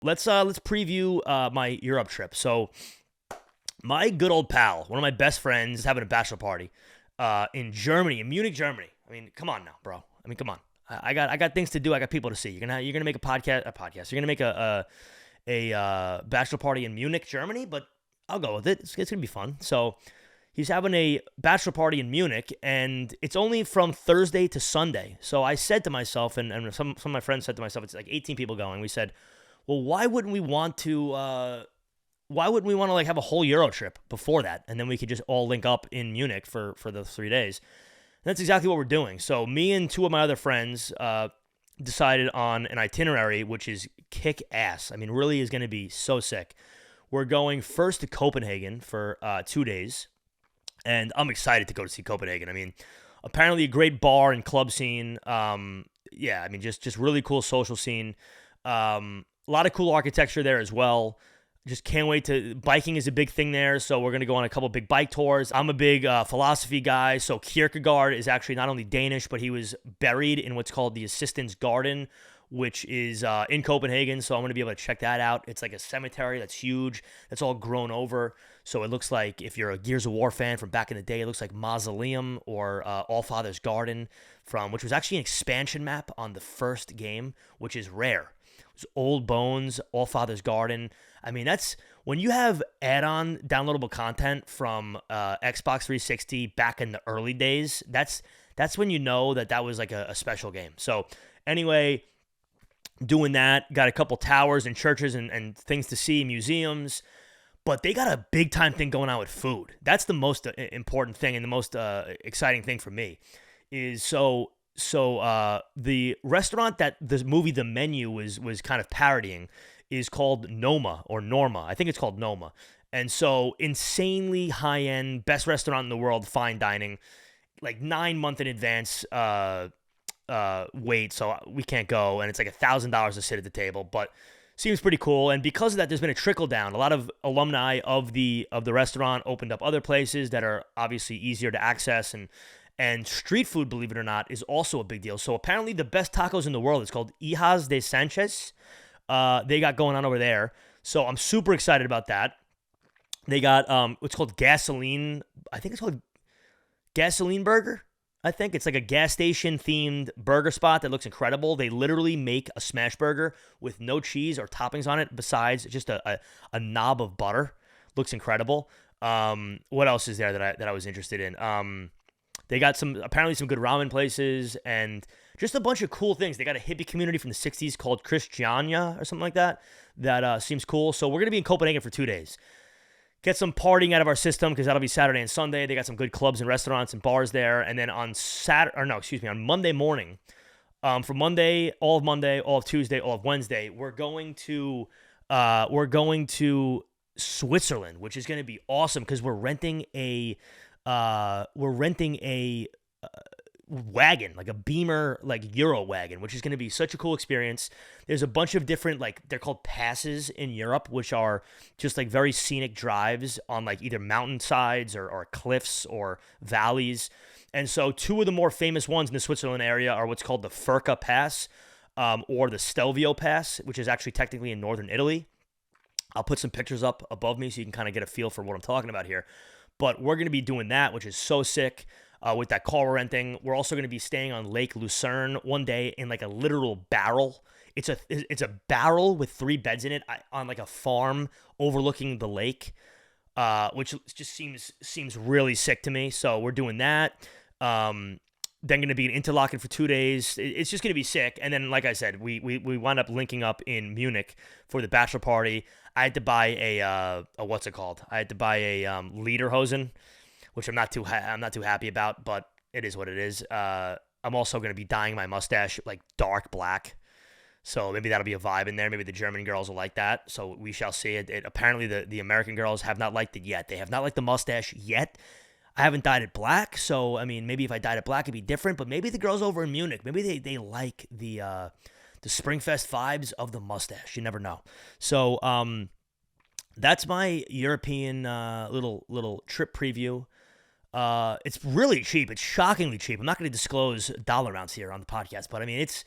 let's preview my Europe trip. So my good old pal, one of my best friends, is having a bachelor party in Germany, in Munich, Germany. I mean, come on now, bro. I mean, come on. I got things to do. I got people to see. You're gonna make a podcast. You're gonna make a bachelor party in Munich, Germany. But I'll go with it. It's gonna be fun. So he's having a bachelor party in Munich, and it's only from Thursday to Sunday. So I said to myself, and some of my friends said to myself, it's like 18 people going. We said, well, why wouldn't we want to like have a whole Euro trip before that, and then we could just all link up in Munich for the 3 days? And that's exactly what we're doing. So me and two of my other friends decided on an itinerary which is kick ass. I mean, really is going to be so sick. We're going first to Copenhagen for 2 days, and I'm excited to go to see Copenhagen. I mean, apparently a great bar and club scene. Yeah, I mean, just really cool social scene. A lot of cool architecture there as well. Just can't wait to. Biking is a big thing there, so we're going to go on a couple big bike tours. I'm a big philosophy guy, so Kierkegaard is actually not only Danish, but he was buried in what's called the Assistens Garden, which is in Copenhagen, so I'm going to be able to check that out. It's like a cemetery that's huge, that's all grown over, so it looks like, if you're a Gears of War fan from back in the day, it looks like Mausoleum or Allfather's Garden, which was actually an expansion map on the first game, which is rare. It was Old Bones, Allfather's Garden. I mean, that's when you have add-on downloadable content from Xbox 360 back in the early days. That's when you know that was like a special game. So anyway, doing that, got a couple towers and churches and things to see, museums, but they got a big time thing going on with food. That's the most important thing and the most exciting thing for me is the restaurant that the movie The Menu was kind of parodying is called Noma or Norma. I think it's called Noma. And so insanely high-end, best restaurant in the world, fine dining, like 9 months in advance wait, so we can't go, and it's like $1,000 to sit at the table, but seems pretty cool. And because of that, there's been a trickle down. A lot of alumni of the restaurant opened up other places that are obviously easier to access, and street food, believe it or not, is also a big deal. So apparently the best tacos in the world is called Hijas de Sanchez. They got going on over there. So I'm super excited about that. They got what's called gasoline. I think it's called Gasoline Burger. I think it's like a gas station themed burger spot that looks incredible. They literally make a smash burger with no cheese or toppings on it besides just a knob of butter. Looks incredible. What else is there that I was interested in? They got apparently some good ramen places and just a bunch of cool things. They got a hippie community from the 60s called Christiania or something like that. That seems cool. So we're going to be in Copenhagen for 2 days. Get some partying out of our system because that'll be Saturday and Sunday. They got some good clubs and restaurants and bars there. And then on Monday morning, for Monday, all of Tuesday, all of Wednesday, we're going to Switzerland, which is going to be awesome because we're renting a wagon, like a Beamer, like Euro wagon, which is going to be such a cool experience. There's a bunch of different, like, they're called passes in Europe, which are just like very scenic drives on like either mountainsides or cliffs or valleys. And so two of the more famous ones in the Switzerland area are what's called the Furka Pass or the Stelvio Pass, which is actually technically in northern Italy. I'll put some pictures up above me so you can kind of get a feel for what I'm talking about here. But we're going to be doing that, which is so sick. With that car we're renting, we're also going to be staying on Lake Lucerne one day in like a literal barrel. It's a barrel with 3 beds in it on like a farm overlooking the lake, which just seems really sick to me. So we're doing that. Then going to be in Interlaken for 2 days. It's just going to be sick. And then, like I said, we wound up linking up in Munich for the bachelor party. I had to buy a what's it called? I had to buy a lederhosen, which I'm not too happy about, but it is what it is. I'm also going to be dyeing my mustache like dark black, so maybe that'll be a vibe in there. Maybe the German girls will like that, so we shall see. It apparently the American girls have not liked it yet. They have not liked the mustache yet. I haven't dyed it black, so I mean, maybe if I dyed it black, it'd be different. But maybe the girls over in Munich, maybe they like the Springfest vibes of the mustache. You never know. So that's my European little trip preview. It's really cheap. It's shockingly cheap. I'm not going to disclose dollar amounts here on the podcast, but I mean, it's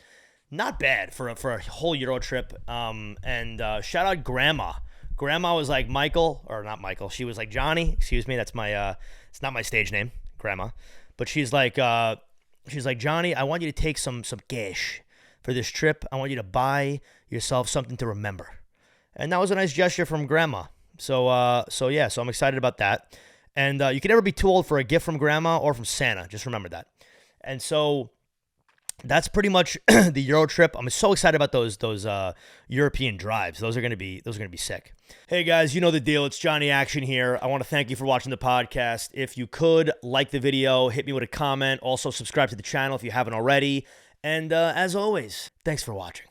not bad for a whole Euro trip. And shout out Grandma. Grandma was like Michael, or not Michael. She was like Johnny. Excuse me. That's my. It's not my stage name, Grandma. But she's like Johnny. I want you to take some cash for this trip. I want you to buy yourself something to remember. And that was a nice gesture from Grandma. So I'm excited about that. And you can never be too old for a gift from Grandma or from Santa. Just remember that. And so that's pretty much the Euro trip. I'm so excited about those European drives. Those are gonna be sick. Hey guys, you know the deal. It's Johnny Action here. I want to thank you for watching the podcast. If you could like the video, hit me with a comment. Also subscribe to the channel if you haven't already. And as always, thanks for watching.